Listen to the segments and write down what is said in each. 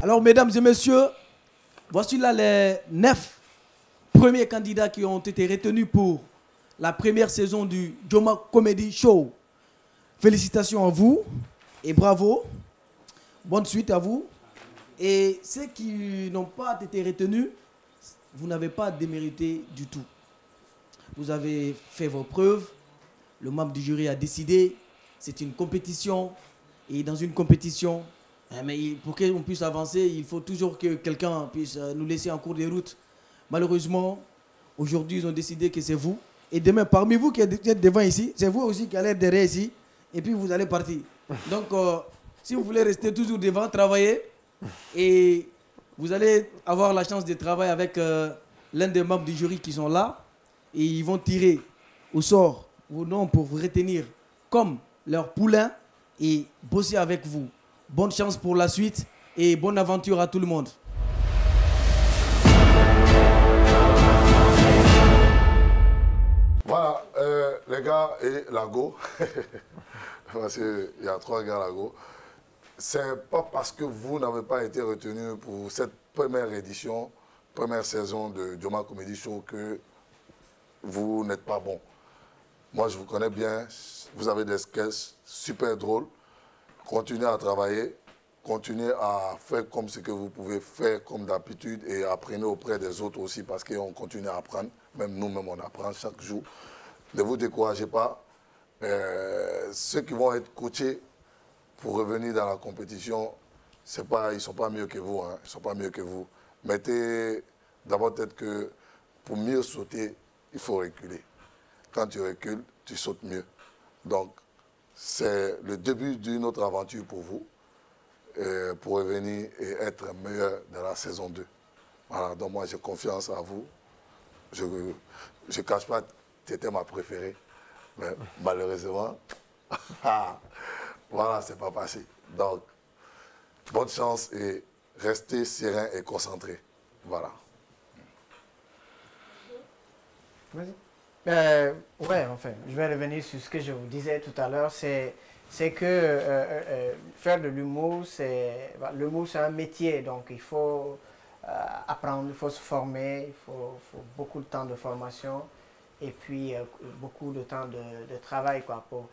Alors, mesdames et messieurs, voici là les 9 premiers candidats qui ont été retenus pour la première saison du Joma Comedy Show. Félicitations à vous et bravo. Bonne suite à vous. Et ceux qui n'ont pas été retenus, vous n'avez pas démérité du tout. Vous avez fait vos preuves. Le membre du jury a décidé. C'est une compétition. Et dans une compétition, mais pour qu'on puisse avancer, il faut toujours que quelqu'un puisse nous laisser en cours de route. Malheureusement, aujourd'hui, ils ont décidé que c'est vous. Et demain, parmi vous qui êtes devant ici, c'est vous aussi qui allez être derrière ici. Et puis, vous allez partir. Donc, si vous voulez rester toujours devant, travailler. Et vous allez avoir la chance de travailler avec l'un des membres du jury qui sont là. Et ils vont tirer au sort vos noms pour vous retenir comme leur poulain et bosser avec vous. Bonne chance pour la suite et bonne aventure à tout le monde. Voilà, les gars et Lago, parce qu'il y a 3 gars Lago, c'est pas parce que vous n'avez pas été retenu pour cette première édition, première saison de Joma Comedy Show que vous n'êtes pas bon. Moi, je vous connais bien, vous avez des sketchs super drôles. Continuez à travailler, continuez à faire comme ce que vous pouvez faire comme d'habitude et apprenez auprès des autres aussi parce qu'on continue à apprendre. Même nous-mêmes, on apprend chaque jour. Ne vous découragez pas. Ceux qui vont être coachés pour revenir dans la compétition, ils ne sont pas mieux que vous. Hein. Ils ne sont pas mieux que vous. Mettez dans votre tête que pour mieux sauter, il faut reculer. Quand tu recules, tu sautes mieux. Donc, c'est le début d'une autre aventure pour vous, pour revenir et être meilleur dans la saison 2. Voilà, donc moi j'ai confiance à vous. Je ne cache pas que tu étais ma préférée, mais malheureusement, voilà, c'est pas passé. Donc, bonne chance et restez serein et concentré. Voilà. Vas-y. Ouais, enfin, je vais revenir sur ce que je vous disais tout à l'heure. C'est que faire de l'humour, c'est un métier. Donc, il faut apprendre, il faut se former, il faut beaucoup de temps de formation et puis beaucoup de temps de travail, quoi. Pour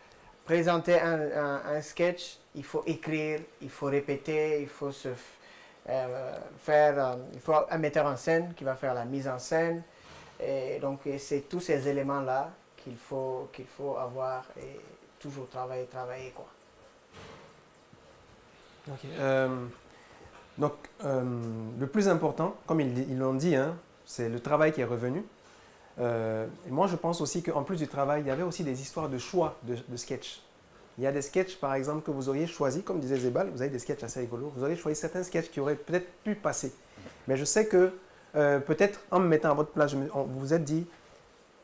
présenter un sketch, il faut écrire, il faut répéter, il faut il faut un metteur en scène qui va faire la mise en scène. Et donc, c'est tous ces éléments-là qu'il faut avoir et toujours travailler, quoi. Ok. Donc, le plus important, comme ils l'ont dit, hein, c'est le travail qui est revenu. Et moi, je pense aussi qu'en plus du travail, il y avait aussi des histoires de choix de sketchs. Il y a des sketchs, par exemple, que vous auriez choisi, comme disait Zebal, vous avez des sketchs assez rigolos, vous auriez choisi certains sketchs qui auraient peut-être pu passer. Mais je sais que peut-être en me mettant à votre place, vous vous êtes dit,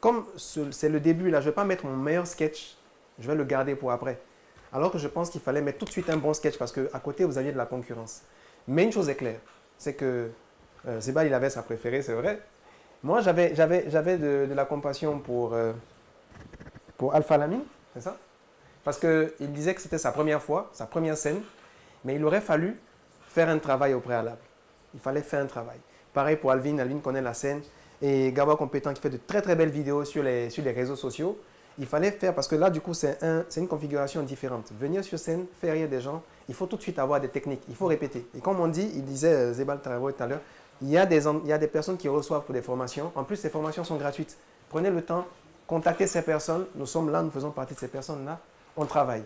comme c'est le début, là, je ne vais pas mettre mon meilleur sketch, je vais le garder pour après. Alors que je pense qu'il fallait mettre tout de suite un bon sketch parce qu'à côté, vous aviez de la concurrence. Mais une chose est claire, c'est que Zebal, il avait sa préférée, c'est vrai. Moi, j'avais de la compassion pour Alpha Lamine, c'est ça? Parce qu'il disait que c'était sa première fois, sa première scène, mais il aurait fallu faire un travail au préalable. Il fallait faire un travail. Pareil pour Alvin, Alvin connaît la scène. Et Gaba Compétent qui fait de très très belles vidéos sur les réseaux sociaux. Il fallait faire, parce que là du coup c'est une configuration différente. Venir sur scène, faire rire des gens, il faut tout de suite avoir des techniques, il faut répéter. Et comme on dit, il disait Zebal Tarabo tout à l'heure, il y a des personnes qui reçoivent pour des formations. En plus, ces formations sont gratuites. Prenez le temps, contactez ces personnes. Nous sommes là, nous faisons partie de ces personnes-là. On travaille.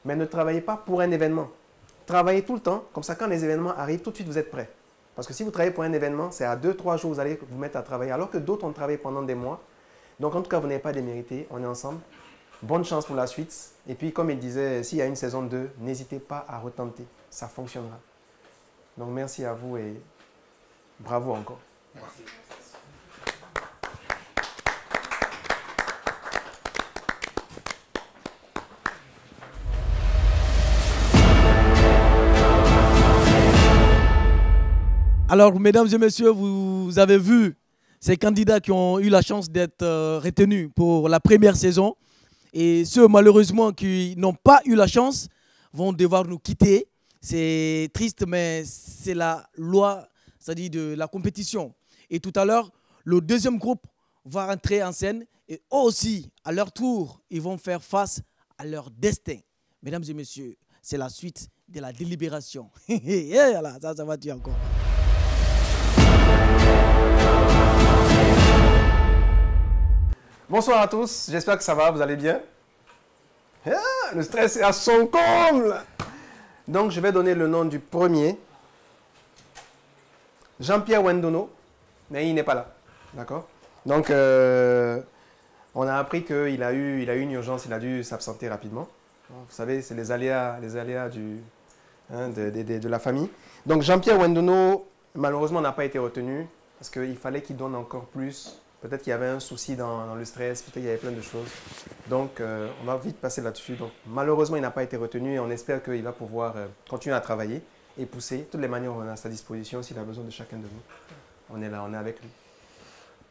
Mais ne travaillez pas pour un événement. Travaillez tout le temps, comme ça quand les événements arrivent, tout de suite vous êtes prêts. Parce que si vous travaillez pour un événement, c'est à 2-3 jours que vous allez vous mettre à travailler, alors que d'autres ont travaillé pendant des mois. Donc en tout cas, vous n'avez pas démérité, on est ensemble. Bonne chance pour la suite. Et puis comme il disait, s'il y a une saison 2, n'hésitez pas à retenter, ça fonctionnera. Donc merci à vous et bravo encore. Merci. Alors, mesdames et messieurs, vous avez vu ces candidats qui ont eu la chance d'être retenus pour la première saison. Et ceux, malheureusement, qui n'ont pas eu la chance, vont devoir nous quitter. C'est triste, mais c'est la loi, c'est-à-dire de la compétition. Et tout à l'heure, le deuxième groupe va rentrer en scène et eux aussi, à leur tour, ils vont faire face à leur destin. Mesdames et messieurs, c'est la suite de la délibération. Voilà, ça va tuer encore. Bonsoir à tous, j'espère que ça va, vous allez bien. Ah, le stress est à son comble. Donc je vais donner le nom du premier. Jean-Pierre Wendono, mais il n'est pas là. D'accord. Donc on a appris qu'il a eu une urgence, il a dû s'absenter rapidement. Vous savez, c'est les aléas de la famille. Donc Jean-Pierre Wendono, malheureusement, n'a pas été retenu parce qu'il fallait qu'il donne encore plus. Peut-être qu'il y avait un souci dans le stress, peut-être qu'il y avait plein de choses. Donc, on va vite passer là-dessus. Donc, malheureusement, il n'a pas été retenu et on espère qu'il va pouvoir continuer à travailler et pousser. De toutes les manières, on est à sa disposition s'il a besoin de chacun de nous. On est là, on est avec lui.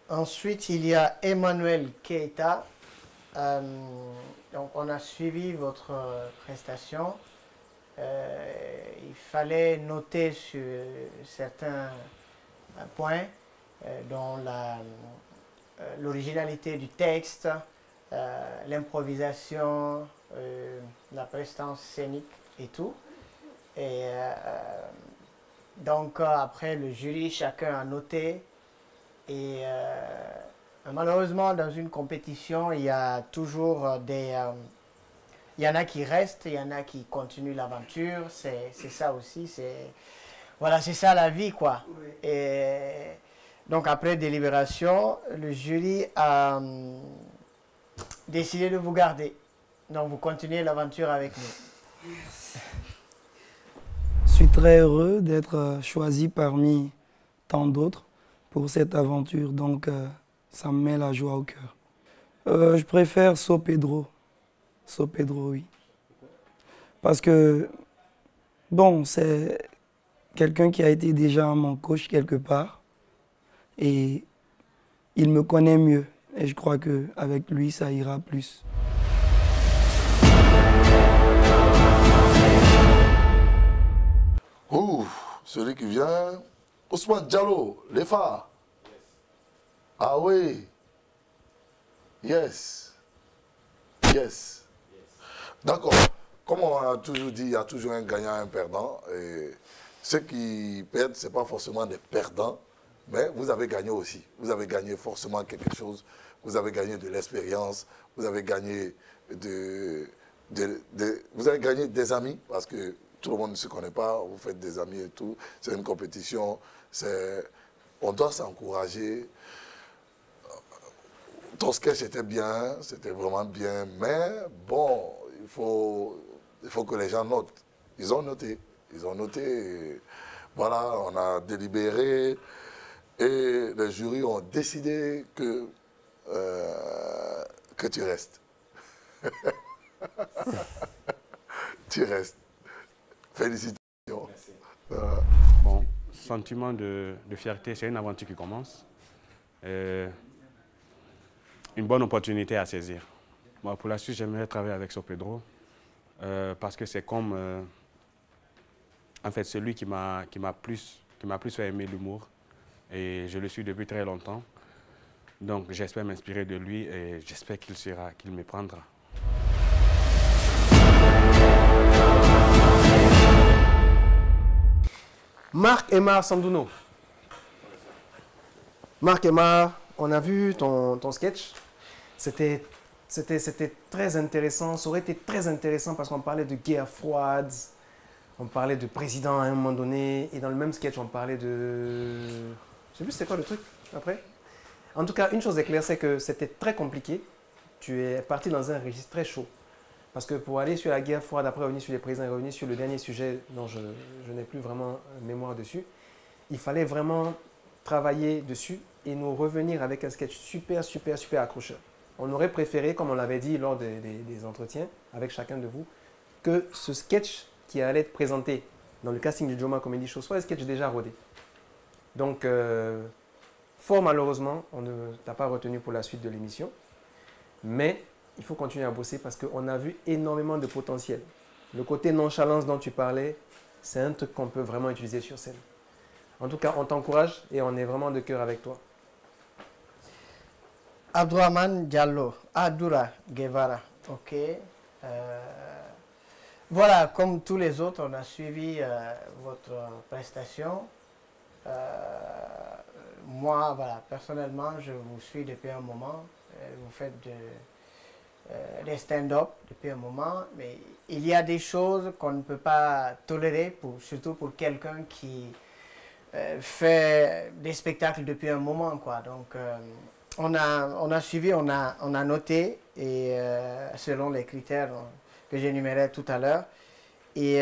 Ensuite, il y a Emmanuel Keita. Donc, on a suivi votre prestation. Il fallait noter sur certains points, dont l'originalité du texte, l'improvisation, la prestance scénique et tout. Et donc après le jury, chacun a noté. Et malheureusement, dans une compétition, il y a toujours il y en a qui restent, il y en a qui continuent l'aventure. C'est ça aussi. Voilà, c'est ça la vie, quoi. Oui. Et donc après délibération, le jury a décidé de vous garder. Donc vous continuez l'aventure avec nous. Je suis très heureux d'être choisi parmi tant d'autres pour cette aventure. Donc ça me met la joie au cœur. Je préfère So Pedro. So Pedro, oui. Parce que, bon, c'est quelqu'un qui a été déjà mon coach quelque part. Et il me connaît mieux. Et je crois qu'avec lui, ça ira plus. Ouh, celui qui vient, Ousmane Diallo, les phares. Yes. Ah oui. Yes. Yes. Yes. D'accord. Comme on a toujours dit, il y a toujours un gagnant et un perdant. Et ceux qui perdent, ce n'est pas forcément des perdants. Mais vous avez gagné aussi. Vous avez gagné forcément quelque chose. Vous avez gagné de l'expérience. Vous avez gagné vous avez gagné des amis parce que tout le monde ne se connaît pas. Vous faites des amis et tout. C'est une compétition. On doit s'encourager. Ton sketch était bien. C'était vraiment bien. Mais bon, il faut que les gens notent. Ils ont noté. Ils ont noté. Et voilà, on a délibéré. Et les jurys ont décidé que tu restes. Tu restes. Félicitations. Bon, sentiment de fierté, c'est une aventure qui commence. Une bonne opportunité à saisir. Bon, pour la suite, j'aimerais travailler avec So Pedro parce que c'est comme en fait celui qui m'a plus fait aimer l'humour. Et je le suis depuis très longtemps. Donc j'espère m'inspirer de lui et j'espère qu'il me prendra. Marc Aymar Sandouno. Marc Aymar, on a vu ton sketch. C'était très intéressant. Ça aurait été très intéressant parce qu'on parlait de guerre froide. On parlait de président à un moment donné. Et dans le même sketch, on parlait de... Je sais plus c'était quoi le truc après. En tout cas, une chose est claire, c'est que c'était très compliqué. Tu es parti dans un registre très chaud. Parce que pour aller sur la guerre froide, après revenir sur les présidents et revenir sur le dernier sujet dont je n'ai plus vraiment mémoire dessus, il fallait vraiment travailler dessus et nous revenir avec un sketch super accrocheur. On aurait préféré, comme on l'avait dit lors des entretiens avec chacun de vous, que ce sketch qui allait être présenté dans le casting du Joma Comedy Show soit un sketch déjà rodé. Donc, fort malheureusement, on ne t'a pas retenu pour la suite de l'émission. Mais il faut continuer à bosser parce qu'on a vu énormément de potentiel. Le côté nonchalance dont tu parlais, c'est un truc qu'on peut vraiment utiliser sur scène. En tout cas, on t'encourage et on est vraiment de cœur avec toi. Abdourahmane Diallo, Adoura Guevara, ok. Voilà, comme tous les autres, on a suivi votre prestation. Moi, voilà, personnellement, je vous suis depuis un moment. Vous faites des stand-up depuis un moment, mais il y a des choses qu'on ne peut pas tolérer, surtout pour quelqu'un qui fait des spectacles depuis un moment, quoi. Donc, on a suivi, on a noté, et selon les critères que j'énumérais tout à l'heure. Et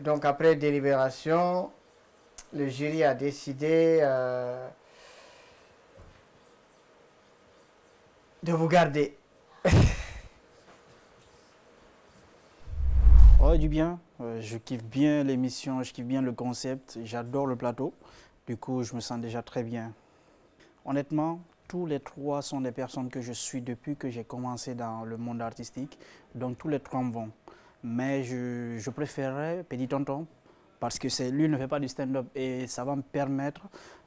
donc, après délibération, le jury a décidé de vous garder. Oh, du bien. Je kiffe bien l'émission, je kiffe bien le concept, j'adore le plateau. Du coup, je me sens déjà très bien. Honnêtement, tous les trois sont des personnes que je suis depuis que j'ai commencé dans le monde artistique. Donc, tous les trois me vont. Mais je préférerais Petit Tonton parce que lui ne fait pas du stand-up et ça va me permettre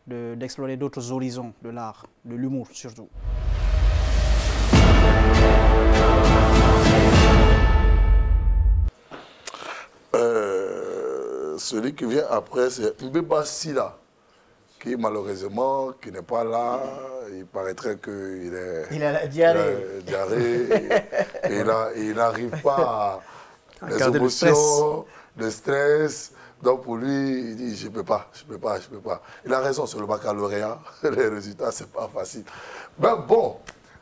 d'explorer d'autres horizons de l'art, de l'humour surtout. Celui qui vient après, c'est Mbeba Sila, qui malheureusement qui n'est pas là. Il paraîtrait qu'il a la diarrhée. Et il n'arrive pas à les émotions, le stress. Donc pour lui, il dit je peux pas. Il a raison sur le baccalauréat. Les résultats, c'est pas facile. Mais bon,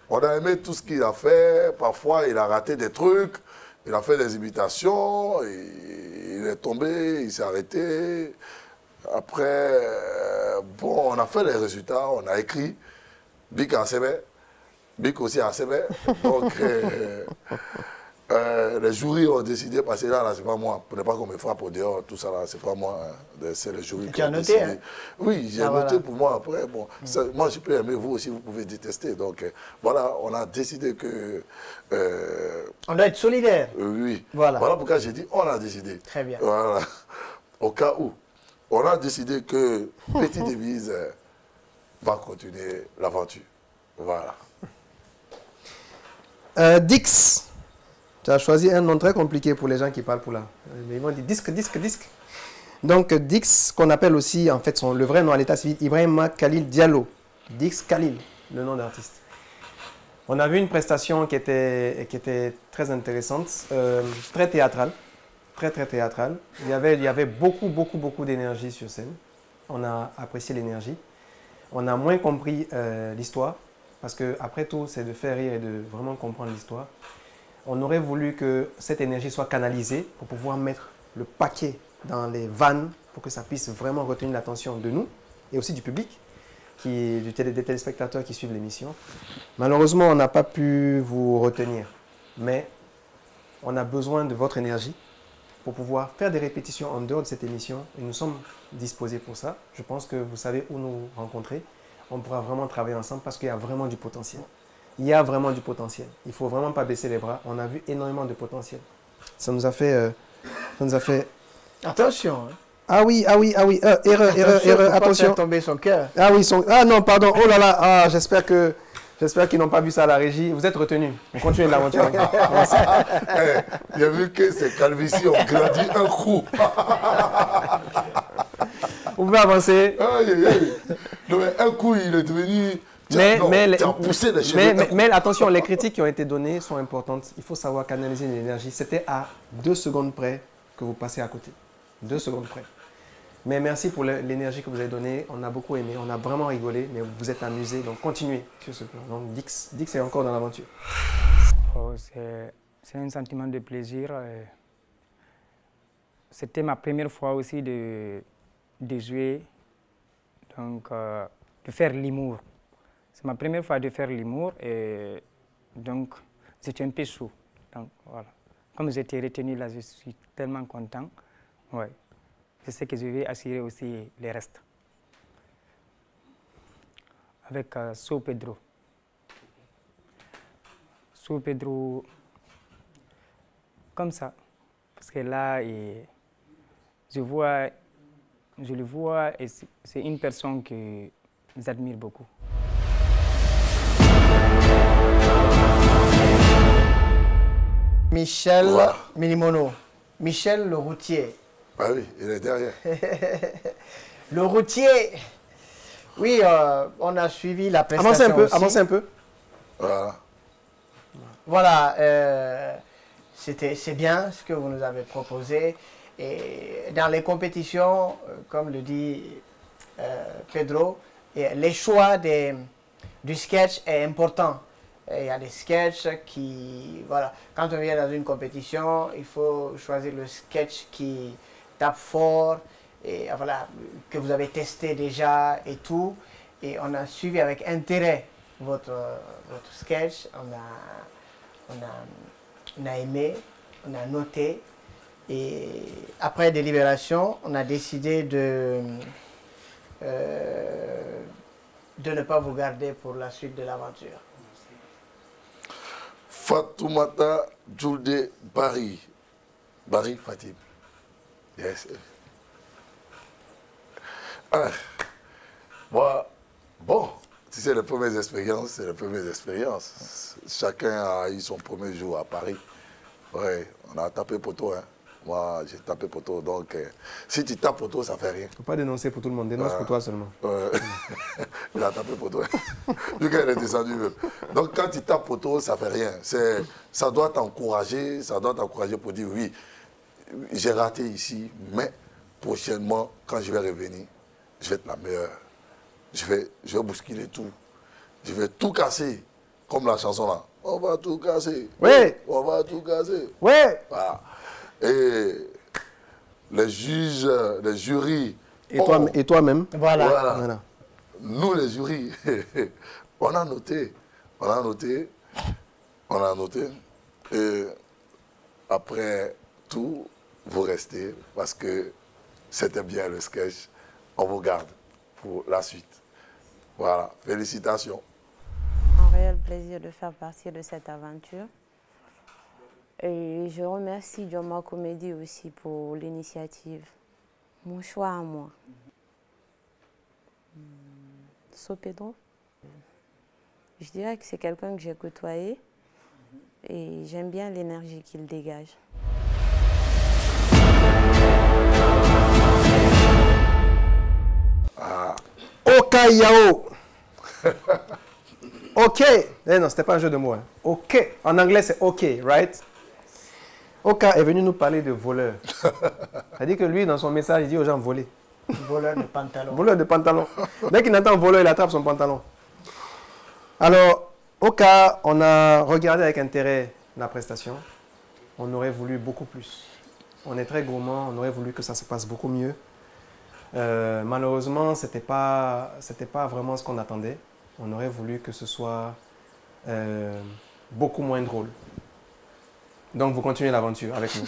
on a aimé tout ce qu'il a fait. Parfois, il a raté des trucs. Il a fait des imitations. Il est tombé, il s'est arrêté. Après, bon, on a fait les résultats, on a écrit. Bic a CB, Bic aussi a CB. Donc, les jurys ont décidé, parce que là c'est pas moi, pour ne pas qu'on me frappe au dehors, tout ça là, c'est pas moi, hein, c'est les jurys qui ont décidé. Tu as noté, hein? Oui, j'ai noté voilà. Pour moi après. Bon, moi je peux aimer, vous aussi vous pouvez détester. Donc voilà, on a décidé que... on doit être solidaire. Oui, voilà pourquoi j'ai dit on a décidé. Très bien. Voilà, au cas où. On a décidé que Petit Devise va continuer l'aventure. Voilà. Dix. Tu as choisi un nom très compliqué pour les gens qui parlent pour là. Ils vont dire disque. Donc Dix, qu'on appelle aussi, en fait, le vrai nom à l'état civil, Ibrahima Khalil Diallo. Dix Khalil, le nom d'artiste. On a vu une prestation qui était très intéressante, très théâtrale. Très théâtrale. Il y avait beaucoup d'énergie sur scène. On a apprécié l'énergie. On a moins compris l'histoire, parce qu'après tout, c'est de faire rire et de vraiment comprendre l'histoire. On aurait voulu que cette énergie soit canalisée pour pouvoir mettre le paquet dans les vannes pour que ça puisse vraiment retenir l'attention de nous et aussi du public, des téléspectateurs qui suivent l'émission. Malheureusement, on n'a pas pu vous retenir, mais on a besoin de votre énergie pour pouvoir faire des répétitions en dehors de cette émission et nous sommes disposés pour ça. Je pense que vous savez où nous rencontrer. On pourra vraiment travailler ensemble parce qu'il y a vraiment du potentiel. Il y a vraiment du potentiel. Il ne faut vraiment pas baisser les bras. On a vu énormément de potentiel. Ça nous a fait... Attention. Hein. Ah oui. Erreur. Attention. Pas tomber son cœur. Ah oui, ah non, pardon. Oh là là. Ah, j'espère qu'ils n'ont pas vu ça à la régie. Vous êtes retenus. On continue l'aventure. Il a vu que ces calvities ont grandi un coup. Vous pouvez avancer. Non, mais un coup, il est devenu... Mais attention, les critiques qui ont été données sont importantes. Il faut savoir canaliser l'énergie. C'était à 2 secondes près que vous passez à côté. 2 secondes près. Mais merci pour l'énergie que vous avez donnée. On a beaucoup aimé, on a vraiment rigolé, mais vous vous êtes amusés. Donc continuez sur ce plan. Donc Dix est encore dans l'aventure. Oh, c'est un sentiment de plaisir. C'était ma première fois aussi de jouer, donc de faire l'humour. C'est ma première fois de faire l'humour et donc j'étais un peu chaud. Donc voilà. Comme j'étais retenu là, je suis tellement content. Ouais. Je sais que je vais assurer aussi les restes. Avec So Pedro. So Pedro, comme ça. Parce que là, je le vois et c'est une personne que j'admire beaucoup. Michel Voilà. Minimono. Michel le routier. Ah oui, il est derrière. Le routier. Oui, on a suivi la prestation aussi. Avancez un peu. Voilà. Voilà, c'est bien ce que vous nous avez proposé. Et dans les compétitions, comme le dit Pedro, les choix du sketch est important. Il y a des sketchs qui... Voilà, quand on vient dans une compétition, il faut choisir le sketch qui tape fort, et voilà, que vous avez testé déjà et tout. Et on a suivi avec intérêt votre sketch. On a aimé, on a noté. Et après délibération, on a décidé de ne pas vous garder pour la suite de l'aventure. Fatoumata Djoulde Barry. Barry Fatim. Yes. Ah. Moi, bon, si c'est les premières expériences, c'est les premières expériences. Chacun a eu son premier jour à Paris. Ouais, on a tapé poteau, hein. Moi, j'ai tapé poteau, donc si tu tapes poteau, ça fait rien. Il ne faut pas dénoncer pour tout le monde, dénonce pour toi seulement. Il a tapé poteau. Vu qu'il est descendu même. Donc quand tu tapes poteau, ça fait rien. Ça doit t'encourager pour dire oui, j'ai raté ici, mais prochainement, quand je vais revenir, je vais être la meilleure. Je vais bousculer tout. Je vais tout casser. Comme la chanson là. On va tout casser. Oui. On va tout casser. Oui. Voilà. Et les juges, les jurys. Et toi-même. Voilà. Nous, les jurys, on a noté. Et après tout, vous restez parce que c'était bien le sketch. On vous garde pour la suite. Voilà. Félicitations. Un réel plaisir de faire partie de cette aventure. Et je remercie Joma Comedy aussi pour l'initiative. Mon choix à moi. Sopedro. Je dirais que c'est quelqu'un que j'ai côtoyé et j'aime bien l'énergie qu'il dégage. Oka Yao. Ok. Eh non, c'était pas un jeu de mots. Hein. Ok. En anglais, c'est ok, right? Oka est venu nous parler de voleur. C'est-à-dire que lui, dans son message, il dit aux gens voler. Voleur de pantalon. Voleur de pantalon. Dès qu'il entend voleur, il attrape son pantalon. Alors, Oka, on a regardé avec intérêt la prestation. On aurait voulu beaucoup plus. On est très gourmand, on aurait voulu que ça se passe beaucoup mieux. Malheureusement, ce n'était pas vraiment ce qu'on attendait. On aurait voulu que ce soit beaucoup moins drôle. Donc, vous continuez l'aventure avec nous.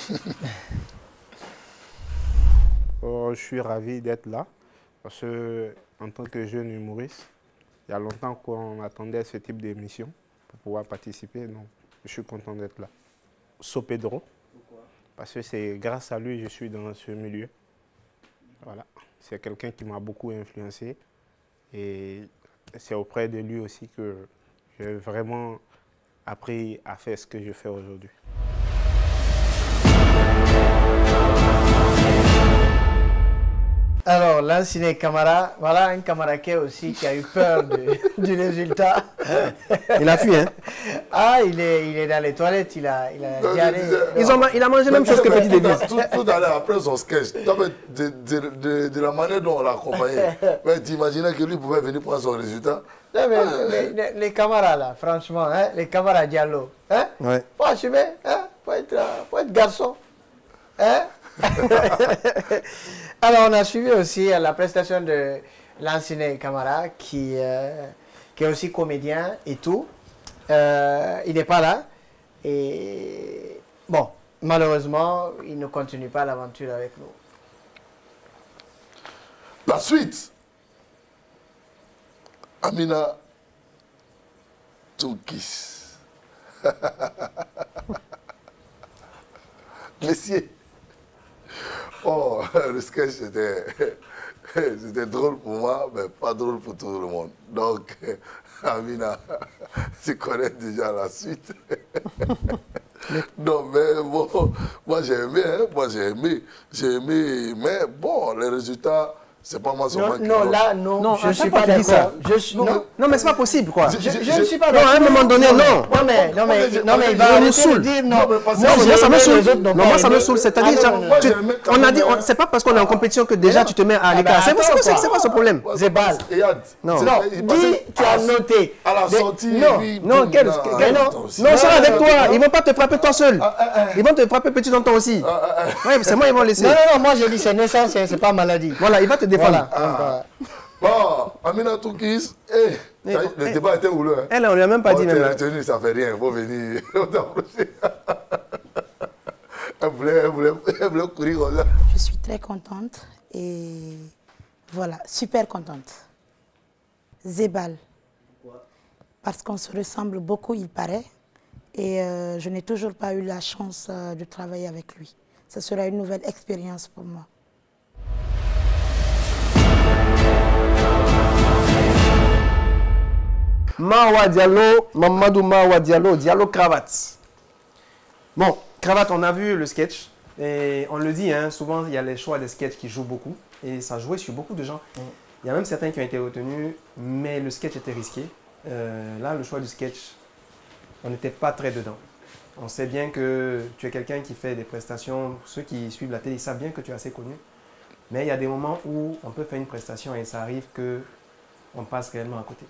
Je suis ravi d'être là parce que, en tant que jeune humoriste, il y a longtemps qu'on attendait ce type d'émission pour pouvoir participer. Donc, je suis content d'être là. Sopedro. Pourquoi? Parce que c'est grâce à lui que je suis dans ce milieu. Voilà. C'est quelqu'un qui m'a beaucoup influencé et c'est auprès de lui aussi que j'ai vraiment appris à faire ce que je fais aujourd'hui. Alors, Lansine Camara, voilà un Camaraquais aussi qui a eu peur du résultat. Il a fui, hein? Ah, il est dans les toilettes, il a diarrhée. Il a mangé la même chose que Petit Davis. Tout à l'heure, après son sketch, de la manière dont on l'a accompagné, tu imaginais que lui pouvait venir prendre son résultat? Non, mais les camarades là, franchement, hein, les camarades Diallo, hein? Ouais. Faut assumer, hein? Faut être garçon. Hein? Alors, on a suivi aussi la prestation de Lansine Camara, qui est aussi comédien et tout. Il n'est pas là. Et bon, malheureusement, il ne continue pas l'aventure avec nous. La suite. Amina Toukis. Messieurs, Oh, le sketch, c'était drôle pour moi, mais pas drôle pour tout le monde. Donc, Amina, tu connais déjà la suite. Non, mais bon, moi j'ai aimé, hein, j'ai aimé, mais bon, les résultats, c'est pas moi seulement qui non, là, non, je ne suis pas d'accord. Non, mais c'est pas possible, quoi. Je ne suis pas d'accord. Non, à un moment donné, non. Non, mais il va nous saoule. Non, moi, ça me saoule. Non, moi, ça me saoule. C'est-à-dire, on a dit, c'est pas parce qu'on est en compétition que déjà tu te mets à l'écart. C'est quoi ce problème? Zébal. Non. Dis, tu as noté. À la sortie, non, on sera avec toi. Ils vont pas te frapper toi seul. Ils vont te frapper petit dans toi aussi. Oui, c'est moi, ils vont laisser. Non, moi, je dis, c'est naissance, c'est pas maladie. Voilà, il va te défendre. Bon, Amina Toukis, le débat était houleux. Hein. Elle, on lui a même pas dit. Même retenu, ça fait rien, il faut venir. Elle voulait courir comme ça. Je suis très contente et voilà, super contente. Zébal. Parce qu'on se ressemble beaucoup, il paraît. Et je n'ai toujours pas eu la chance de travailler avec lui. Ce sera une nouvelle expérience pour moi. Mawa Diallo, Mamadou Mawa Diallo, Diallo Cravate. Bon, Cravate, on a vu le sketch. Et on le dit, hein, souvent il y a les choix des sketchs qui jouent beaucoup. Et ça jouait sur beaucoup de gens. Il y a même certains qui ont été retenus, mais le sketch était risqué. Là, le choix du sketch, on n'était pas très dedans. On sait bien que tu es quelqu'un qui fait des prestations. Ceux qui suivent la télé, ils savent bien que tu es assez connu. Mais il y a des moments où on peut faire une prestation et ça arrive qu'on passe réellement à côté.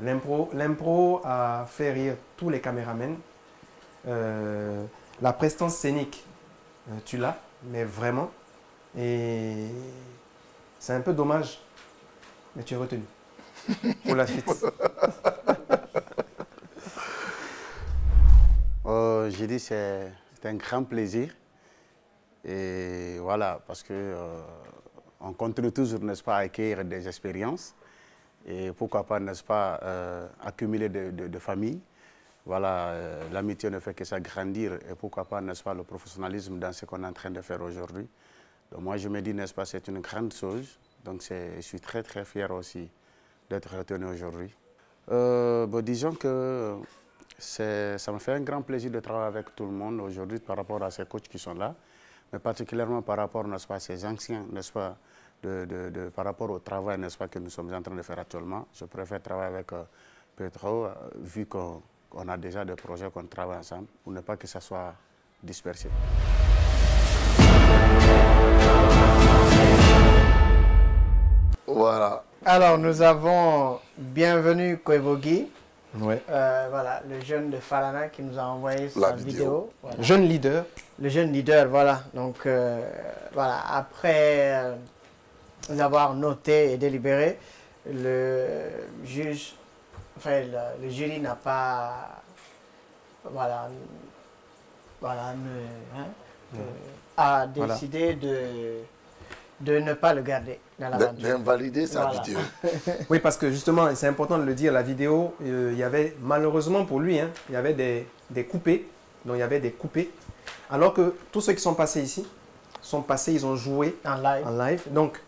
L'impro a fait rire tous les caméramans. La prestance scénique, tu l'as, mais vraiment. Et c'est un peu dommage, mais tu es retenu pour la suite. J'ai dit c'est un grand plaisir. Et voilà, parce que on continue toujours, n'est-ce pas, à acquérir des expériences. Et pourquoi pas, n'est-ce pas, accumuler de familles. Voilà, l'amitié ne fait que s'agrandir. Et pourquoi pas, n'est-ce pas, le professionnalisme dans ce qu'on est en train de faire aujourd'hui. Donc moi, je me dis, n'est-ce pas, c'est une grande chose. Donc je suis très, très fier aussi d'être retenu aujourd'hui. Bon, disons que ça me fait un grand plaisir de travailler avec tout le monde aujourd'hui par rapport à ces coachs qui sont là. Mais particulièrement par rapport, n'est-ce pas, à ces anciens, n'est-ce pas, par rapport au travail, n'est-ce pas, que nous sommes en train de faire actuellement. Je préfère travailler avec Pedro, vu qu'on a déjà des projets qu'on travaille ensemble, pour ne pas que ça soit dispersé. Voilà. Alors, nous avons Bienvenue Koevogi. Ouais. Voilà, le jeune de Falana qui nous a envoyé sa vidéo. Voilà. Jeune leader. Le jeune leader, voilà. Donc, voilà, après avoir noté et délibéré, le juge, enfin, le jury n'a pas, a décidé de ne pas le garder dans l'aventure. D'invalider sa vidéo. Oui, parce que justement, c'est important de le dire, la vidéo, il y avait, malheureusement pour lui, il y avait des coupés. Donc il y avait des coupés. Alors que tous ceux qui sont passés ici, ils ont joué en live. Donc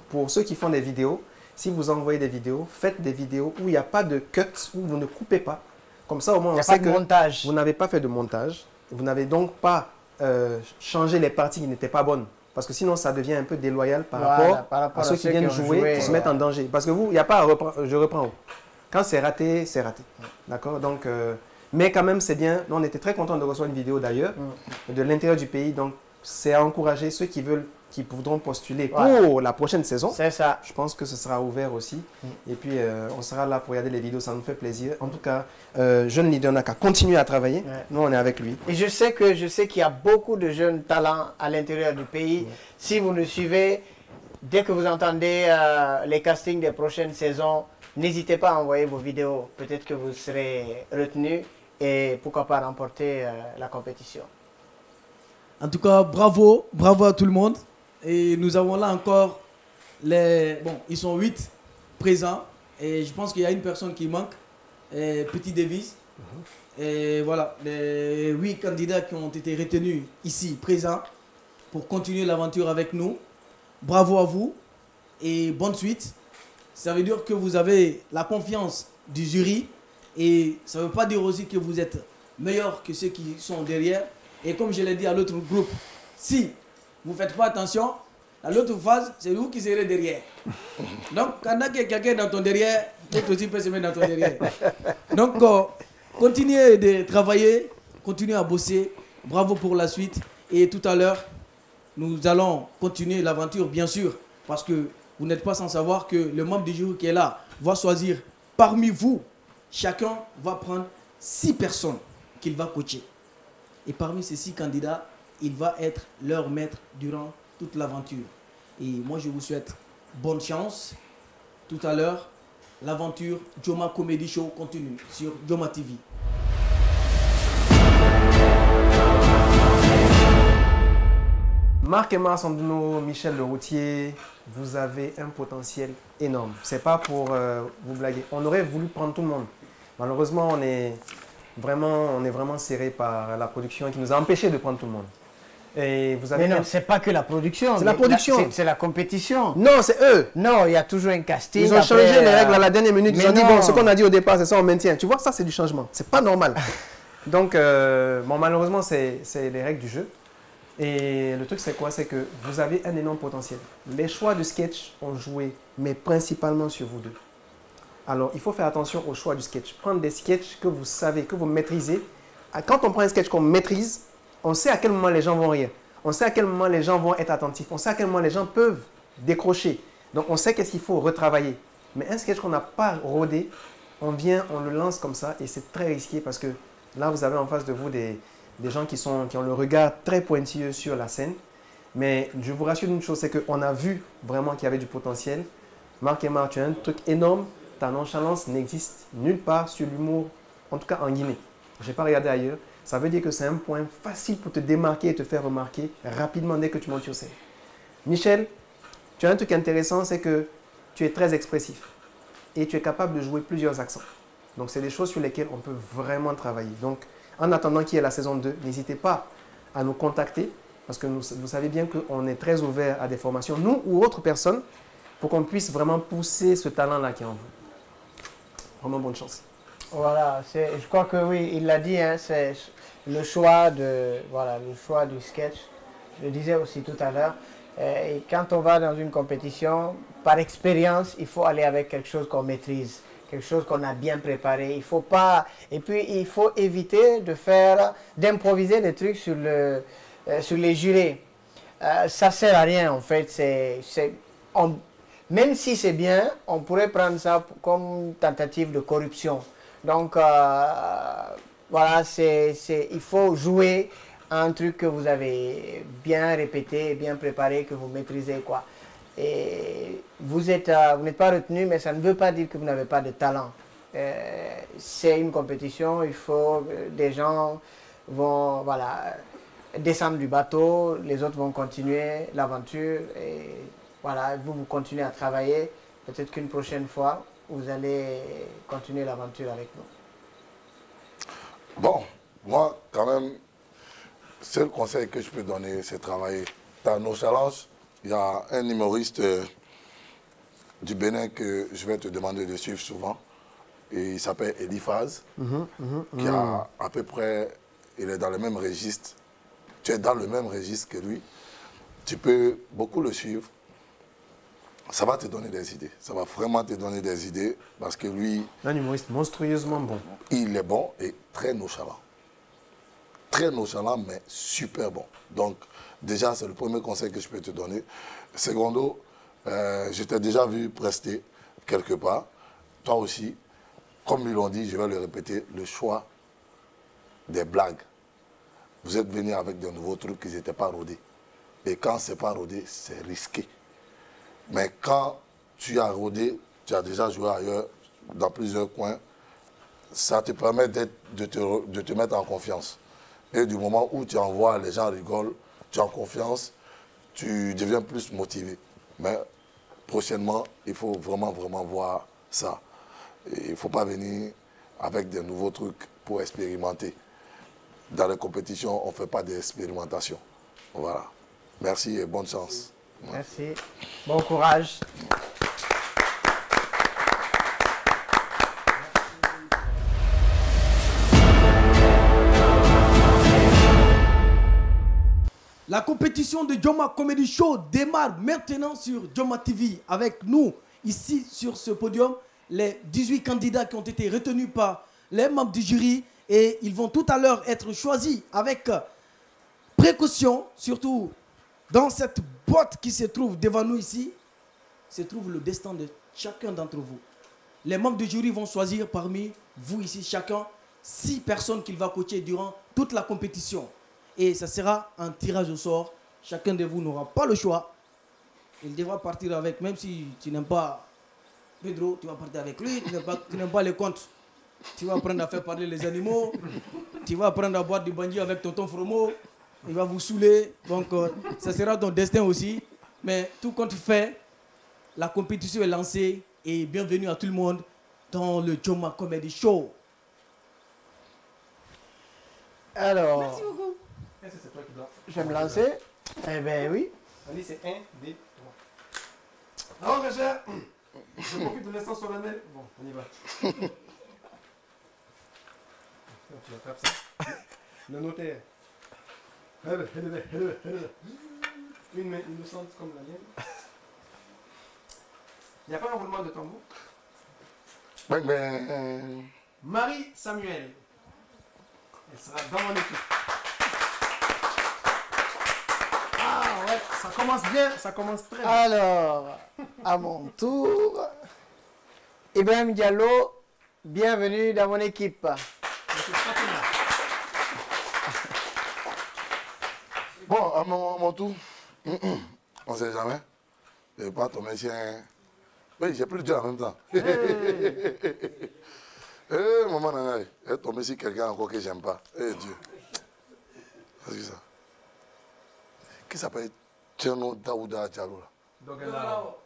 pour ceux qui font des vidéos, si vous envoyez des vidéos, faites des vidéos où il n'y a pas de cut, où vous ne coupez pas. Comme ça, au moins, on sait que vous n'avez pas fait de montage. Vous n'avez donc pas changé les parties qui n'étaient pas bonnes. Parce que sinon, ça devient un peu déloyal par rapport à ceux qui viennent jouer, qui se mettent en danger. Parce que vous, il n'y a pas à reprendre. Je reprends. Quand c'est raté, c'est raté. D'accord? Donc, mais quand même, c'est bien. Nous, on était très contents de recevoir une vidéo d'ailleurs, de l'intérieur du pays. Donc, c'est à encourager ceux qui voudront postuler pour la prochaine saison. C'est ça. Je pense que ce sera ouvert aussi. Et puis, on sera là pour regarder les vidéos. Ça nous fait plaisir. En tout cas, jeune leader n'a qu'à continuer à travailler. Nous, on est avec lui. Et je sais qu'il y a beaucoup de jeunes talents à l'intérieur du pays. Si vous nous suivez, dès que vous entendez les castings des prochaines saisons, n'hésitez pas à envoyer vos vidéos. Peut-être que vous serez retenu et pourquoi pas remporter la compétition. En tout cas, bravo à tout le monde. Et nous avons là encore bon, ils sont 8 présents. Et je pense qu'il y a une personne qui manque, Petit Davis. Et voilà, les 8 candidats qui ont été retenus ici, présents, pour continuer l'aventure avec nous. Bravo à vous et bonne suite. Ça veut dire que vous avez la confiance du jury et ça ne veut pas dire aussi que vous êtes meilleur que ceux qui sont derrière. Et comme je l'ai dit à l'autre groupe, si vous ne faites pas attention, à l'autre phase, c'est vous qui serez derrière. Donc, quand il y a quelqu'un dans ton derrière, l'autre aussi peut se mettre dans ton derrière. Donc, continuez de travailler, continuez à bosser. Bravo pour la suite. Et tout à l'heure, nous allons continuer l'aventure, bien sûr, parce que vous n'êtes pas sans savoir que le membre du jury qui est là va choisir parmi vous. Chacun va prendre 6 personnes qu'il va coacher. Et parmi ces 6 candidats, il va être leur maître durant toute l'aventure. Et moi, je vous souhaite bonne chance. Tout à l'heure, l'aventure Joma Comedy Show continue sur Joma TV. Marc et Mars Andouno, Michel Leroutier, vous avez un potentiel énorme. C'est pas pour vous blaguer. On aurait voulu prendre tout le monde. Malheureusement, on est vraiment serré par la production qui nous a empêchés de prendre tout le monde. Et vous avez mais non, c'est pas que la production. C'est la production. C'est la compétition. Non, c'est eux. Non, il y a toujours un casting. Ils ont changé les règles à la dernière minute. Ils ont dit, bon, ce qu'on a dit au départ, c'est ça, on maintient. Tu vois, ça, c'est du changement. C'est pas normal. Donc, bon, malheureusement, c'est les règles du jeu. Et le truc, c'est quoi? C'est que vous avez un énorme potentiel. Les choix de sketch ont joué, mais principalement sur vous deux. Alors, il faut faire attention au choix du sketch. Prendre des sketchs que vous savez, que vous maîtrisez. Quand on prend un sketch qu'on maîtrise, on sait à quel moment les gens vont rire. On sait à quel moment les gens vont être attentifs. On sait à quel moment les gens peuvent décrocher. Donc, on sait qu'est-ce qu'il faut retravailler. Mais un sketch qu'on n'a pas rodé, on vient, on le lance comme ça et c'est très risqué parce que là, vous avez en face de vous des gens qui ont le regard très pointilleux sur la scène. Mais je vous rassure d'une chose, c'est qu'on a vu vraiment qu'il y avait du potentiel. Marc et Marc, tu as un truc énorme. Ta nonchalance n'existe nulle part sur l'humour, en tout cas en Guinée. Je n'ai pas regardé ailleurs. Ça veut dire que c'est un point facile pour te démarquer et te faire remarquer rapidement dès que tu montes sur scène. Michel, tu as un truc intéressant, c'est que tu es très expressif et tu es capable de jouer plusieurs accents. Donc, c'est des choses sur lesquelles on peut vraiment travailler. Donc, en attendant qu'il y ait la saison 2, n'hésitez pas à nous contacter parce que vous savez bien qu'on est très ouvert à des formations, nous ou autres personnes, pour qu'on puisse vraiment pousser ce talent-là qui est en vous. Vraiment bonne chance. Voilà, je crois que oui, il l'a dit, hein, c'est le choix du sketch. Je le disais aussi tout à l'heure. Et quand on va dans une compétition, par expérience, il faut aller avec quelque chose qu'on maîtrise, quelque chose qu'on a bien préparé. Il faut pas, et puis il faut éviter d'improviser des trucs sur les jurés. Ça sert à rien en fait. Même si c'est bien, on pourrait prendre ça comme tentative de corruption. Donc, voilà, il faut jouer un truc que vous avez bien répété, bien préparé, que vous maîtrisez, quoi. Et vous n'êtes pas retenu, mais ça ne veut pas dire que vous n'avez pas de talent. C'est une compétition, des gens vont, descendre du bateau, les autres vont continuer l'aventure et voilà, vous continuez à travailler. Peut-être qu'une prochaine fois, vous allez continuer l'aventure avec nous. Bon, moi, quand même, le seul conseil que je peux donner, c'est travailler. Dans nos challenges, il y a un humoriste du Bénin que je vais te demander de suivre souvent. Et il s'appelle Eliphaz, qui a à peu près, il est dans le même registre. Tu es dans le même registre que lui. Tu peux beaucoup le suivre. Ça va te donner des idées. Ça va vraiment te donner des idées parce que lui... Un humoriste monstrueusement bon. Il est bon et très nonchalant. Très nonchalant, mais super bon. Donc, déjà, c'est le premier conseil que je peux te donner. Secondo, je t'ai déjà vu prester quelque part. Toi aussi, comme ils l'ont dit, je vais le répéter, le choix des blagues. Vous êtes venus avec de nouveaux trucs qui n'étaient pas rodés. Et quand ce n'est pas rodé, c'est risqué. Mais quand tu as rodé, tu as déjà joué ailleurs, dans plusieurs coins, ça te permet de te mettre en confiance. Et du moment où tu envoies, les gens rigolent, tu as confiance, tu deviens plus motivé. Mais prochainement, il faut vraiment voir ça. Et il ne faut pas venir avec de nouveaux trucs pour expérimenter. Dans les compétitions, on ne fait pas d'expérimentation. Voilà. Merci et bonne chance. Merci. Bon courage. La compétition de Joma Comedy Show démarre maintenant sur Joma TV. Avec nous, ici sur ce podium, les 18 candidats qui ont été retenus par les membres du jury. Et ils vont tout à l'heure être choisis avec précaution, surtout dans cette boîte qui se trouve devant nous ici, se trouve le destin de chacun d'entre vous. Les membres du jury vont choisir parmi vous ici, chacun, 6 personnes qu'il va coacher durant toute la compétition. Et ça sera un tirage au sort. Chacun de vous n'aura pas le choix. Il devra partir avec, même si tu n'aimes pas Pedro, tu vas partir avec lui. Tu n'aimes pas les contes. Tu vas apprendre à faire parler les animaux. Tu vas apprendre à boire du bandit avec tonton Fromo. Il va vous saouler. Donc, ça sera ton destin aussi. Mais tout compte fait, la compétition est lancée. Et bienvenue à tout le monde dans le Joma Comedy Show. Alors, Merci beaucoup. C'est toi qui dois. je vais me lancer. Eh bien oui. Allez, c'est 1, 2, 3. Alors, mes chers, je profite de l'instant solennel. Bon, on y va. Tu attrapes ça. Le notaire. Une main innocente comme la mienne. Il n'y a pas un roulement de tambour. Marie Samuel. Elle sera dans mon équipe. Ah ouais, ça commence bien, ça commence très bien. Alors, à mon tour, Ibrahim Diallo, bienvenue dans mon équipe. Bon, à mon tour, on ne sait jamais. Je ne vais pas tomber sur un... Oui, j'ai plus de Dieu en même temps. Eh, maman Nangaï, elle est tombée sur quelqu'un encore que j'aime pas. Eh Dieu. Qu'est-ce que c'est ça? Qui s'appelle Tcherno Daouda Diallo là? Dogalao.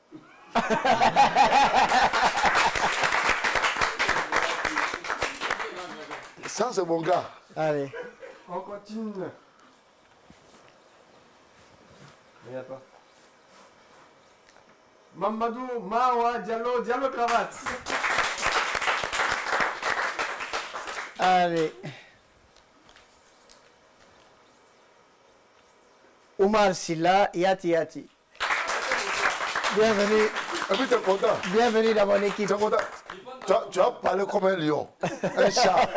Ça, c'est mon gars. Allez. On continue. Regarde pas. Mamadou Mawa Diallo, Diallo Cravate. Allez. Oumar Silla, Yati Yati. Bienvenue. Et puis, tu es content. Bienvenue dans mon équipe. Tu es content. Tu as parlé comme un lion, un chat.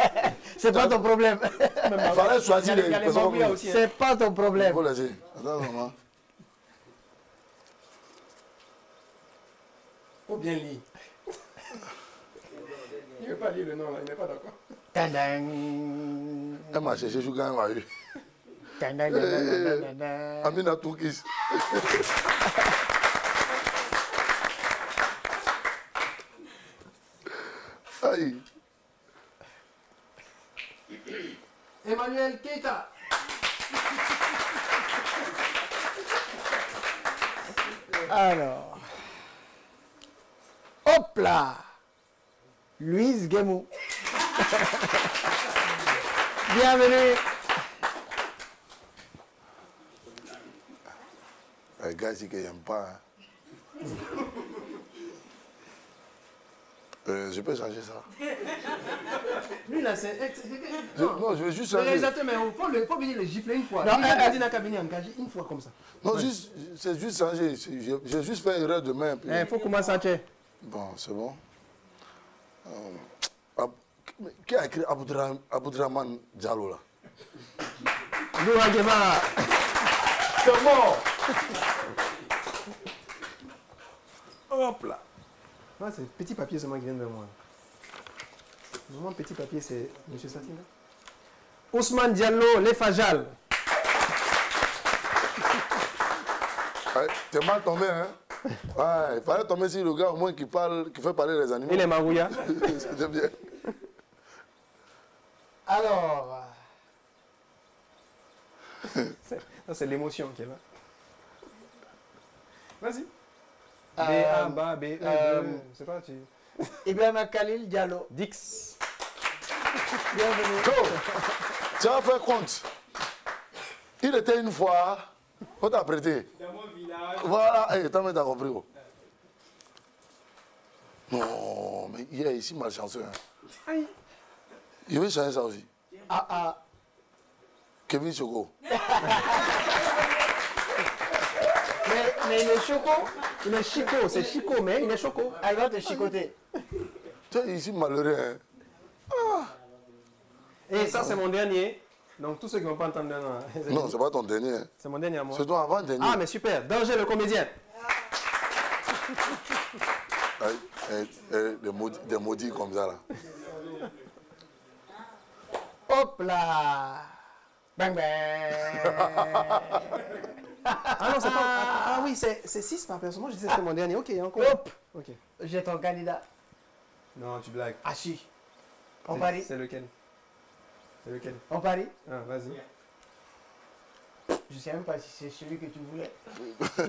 C'est pas ton problème. Il fallait choisir les personnes. C'est pas ton problème. Il faut laisser. Attends, maman. Faut bien lire. Il ne veut pas lire le nom là, il n'est pas d'accord. Tadang. Elle m'a cherché, je suis quand même eu. Amina Toukis. Aïe. Emmanuel Keita. Alors. Hop là. Louise Guémou. Bienvenue. Un gars ici que j'aime pas. Hein. Je peux changer ça. Lui là, c'est. Non, je veux juste Le changer. réalisateur, mais il faut venir le gifler une fois. Non, Il a dit dans le cabinet engagé une fois comme ça. Non, c'est juste changer. J'ai juste fait erreur de main. Il faut commencer à tuer. Bon, c'est bon. Qui a écrit Aboudraman Diallo là? Louagema. C'est mort. Hop là. Ah, c'est petit papier seulement qui vient de moi. Mon petit papier, c'est M. Satina. Ousmane Diallo, les Fajal. T'es mal tombé, hein? Ouais, il fallait tomber sur le gars au moins qui fait parler les animaux. Et les Marouya. C'était bien. Alors. C'est l'émotion qui est là. Vas-y. Euh, B, A, B, E, c'est pas tu. Ibrahim Khalil Diallo. Dix. Bienvenue. Go. Tu as fait compte. Il était une fois Faut t'apprêter. Dans mon village. Voilà, t'as compris. Oh. Non, mais il est ici malchanceux. Hein. Il veut changer ça aussi. Kevin Choco. Mais il est choco. Il est chico, c'est chico, mais il est choco. Ah, il va te chicoter. Tu es ici malheureux. Hein. Et ça, c'est mon dernier. Donc, tous ceux qui ne vont pas entendre... Non, c'est pas ton dernier. Hein. C'est mon dernier à moi. C'est ton avant-dernier. Ah, mais super. Danger, le comédien. Des maudits comme ça, là. Hop là. Bang bang. Ah non, c'est pas... Ah oui, c'est 6 par personne. Moi, je disais que c'était mon dernier. Ok, encore. Hop. Ok. J'ai ton candidat. Non, tu blagues. Ah si. On parie. C'est lequel? C'est lequel? On parie. Ah, vas-y. Je ne sais même pas si c'est celui que tu voulais.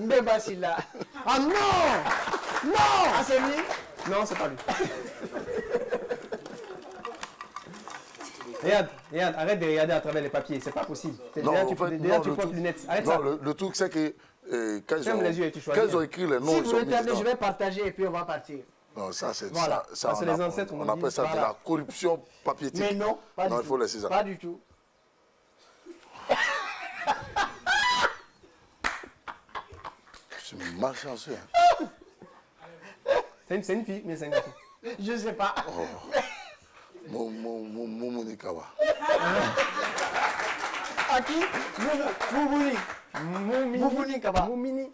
Mbemba là. Ah non! Non! Ah, c'est lui? Non, c'est pas lui. Regarde, arrête de regarder à travers les papiers, c'est pas possible. Déjà, tu portes lunettes. Arrête ça. Le truc, c'est que quand ils ont écrit les noms, si ils vous ont regardez, je vais partager et puis on va partir. Non, ça, c'est voilà. ça. C'est les ancêtres, on appelle ça de la corruption papiétique. Mais non, pas du tout. Il faut laisser ça. Pas du tout. C'est malchanceux. C'est une fille, mais c'est un garçon. Je sais pas. Moumoni Kawa. À qui? Moumouni. Moumouni Kaba. Moumini.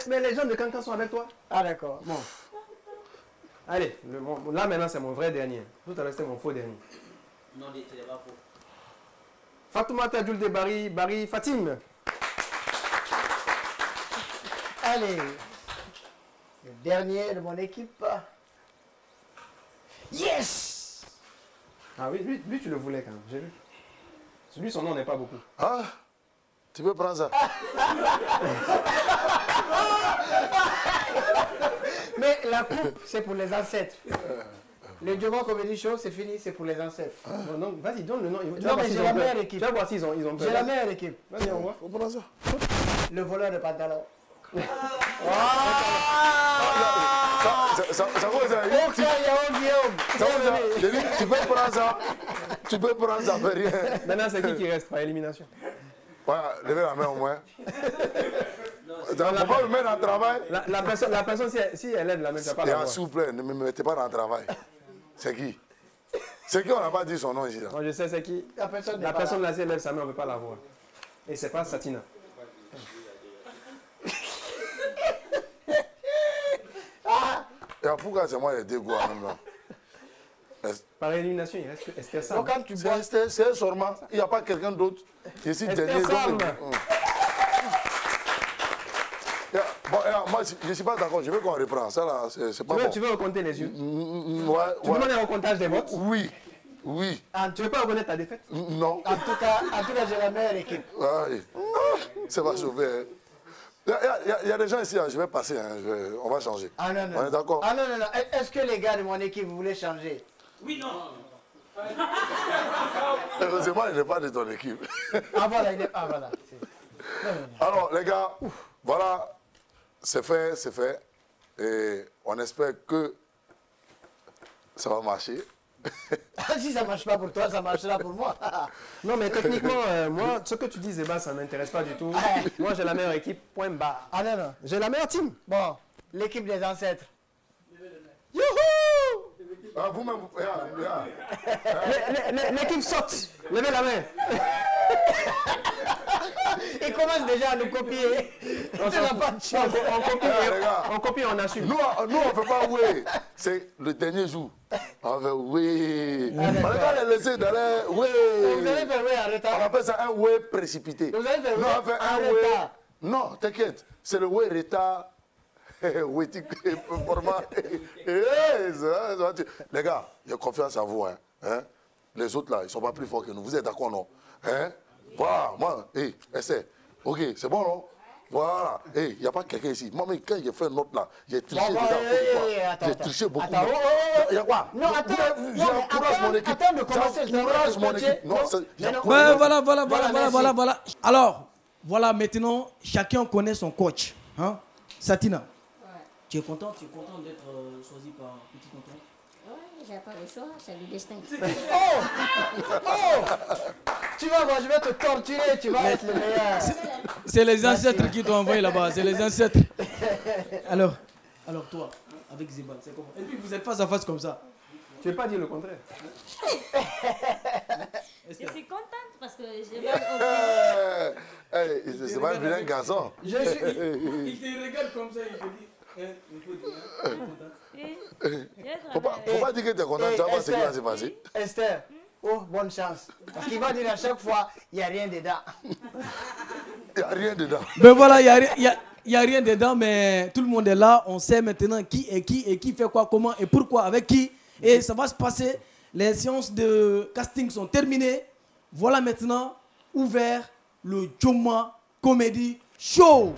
Mais les gens de Kankan sont avec toi. Ah d'accord. Bon. Allez, là maintenant c'est mon vrai dernier. Tout à l'heure c'était mon faux dernier. Non, ce n'est pas faux. Fatoumata Djoul de Bari Fatim. Allez. Le dernier de mon équipe. Yes! Ah oui, lui tu le voulais quand même, j'ai vu. Lui son nom n'est pas beaucoup. Ah, tu peux prendre ça. Mais la coupe, c'est pour les ancêtres. Le Joma Comedy Show, c'est fini, c'est pour les ancêtres. Non, vas-y, donne le nom. Non, mais j'ai la meilleure équipe. Tu vas voir s'ils ont peur. J'ai la meilleure équipe. Vas-y, on voit. On prend ça. Le voleur de pantalon. Ça cause tu peux prendre ça. Tu peux prendre ça, fait rien. Maintenant, c'est qui reste par élimination? Voilà, levez la main au moins. Il ne faut pas me mettre en travail. La personne, si elle lève la main, tu vas pas la voir. S'il vous plaît, ne me mettez pas dans le travail. C'est qui? C'est qui? On n'a pas dit son nom ici. Là. Non, je sais c'est qui. La personne là, si elle lève sa main, on ne peut pas la voir. Et c'est pas Satina. Et pourquoi c'est moi les deux gars en même temps? Par élimination, il reste Esther Sam. C'est un sorment. Il n'y a pas quelqu'un d'autre. Ici, dernier. Bon, moi, je ne suis pas d'accord. Je veux qu'on reprend. Ça, là, c'est pas bon. Tu veux recompter les yeux? Ouais, tu demandes un recomptage des votes? Oui. Oui. Ah, tu ne veux pas reconnaître ta défaite? Non. En tout cas, j'ai la meilleure équipe. Ça va sauver. Il y a des gens ici, hein, je vais passer, hein, on va changer. Ah non, non. On est d'accord? Ah non, non, non. Est-ce que les gars de mon équipe, vous voulez changer? Oui, non. Heureusement, il n'est pas de ton équipe. Ah voilà, il est... Ah voilà. Alors, les gars, voilà, c'est fait, c'est fait. Et on espère que ça va marcher. Si ça ne marche pas pour toi, ça marchera pour moi. Non, mais techniquement, moi, ce que tu dis, Zéba, ça ne m'intéresse pas du tout. Moi, j'ai la meilleure équipe, point barre. Ah non, non. J'ai la meilleure team. Bon, l'équipe des ancêtres. Youhou! Ah, vous-même, l'équipe saute. Levez la main. Ils commencent déjà à nous copier. On copie, on assume. Nous, on ne fait pas oui. C'est le dernier jour. On fait oui. On va les laisser dans les oui. Vous allez faire oui en retard. On appelle ça un oui précipité. Vous allez faire oui on fait un oui. Non, t'inquiète. C'est le oui retard. Oui, format. Les gars, j'ai confiance en vous. Hein. Les autres là, ils ne sont pas plus forts que nous. Vous êtes d'accord, non? Hein? Voilà, moi, essaie. Ok, c'est bon, non? Voilà. Il n'y a pas quelqu'un ici. Moi, mais quand j'ai fait une note là, j'ai triché dedans. J'ai triché beaucoup. Il y a quoi? Non, attends. J'encourage mon équipe. Attends de commencer. J'encourage mon équipe. Non, voilà. Alors, voilà, maintenant, chacun connaît son coach. Hein? Satina, tu es content d'être choisi par Petit Tonton? Oui, j'ai pas le choix, c'est le destin. Tu vas voir, je vais te torturer, tu vas être le meilleur. C'est les ancêtres qui t'ont envoyé là-bas, c'est les ancêtres. Alors toi, avec Zebal, c'est comment? Et puis vous êtes face à face comme ça. Tu n'as pas dit le contraire. Je suis contente parce que j'ai pas C'est pas un vilain garçon. Il te regarde comme ça, il te dit. Faut pas dire que tu es content, tu vas voir ce qui va se passer. Esther, oh, bonne chance. Parce qu'il va dire à chaque fois, il n'y a rien dedans. Il n'y a rien dedans. Ben voilà, il n'y a rien dedans, mais tout le monde est là. On sait maintenant qui est qui et qui fait quoi, comment et pourquoi, avec qui. Et ça va se passer. Les séances de casting sont terminées. Voilà maintenant ouvert le Joma Comedy Show.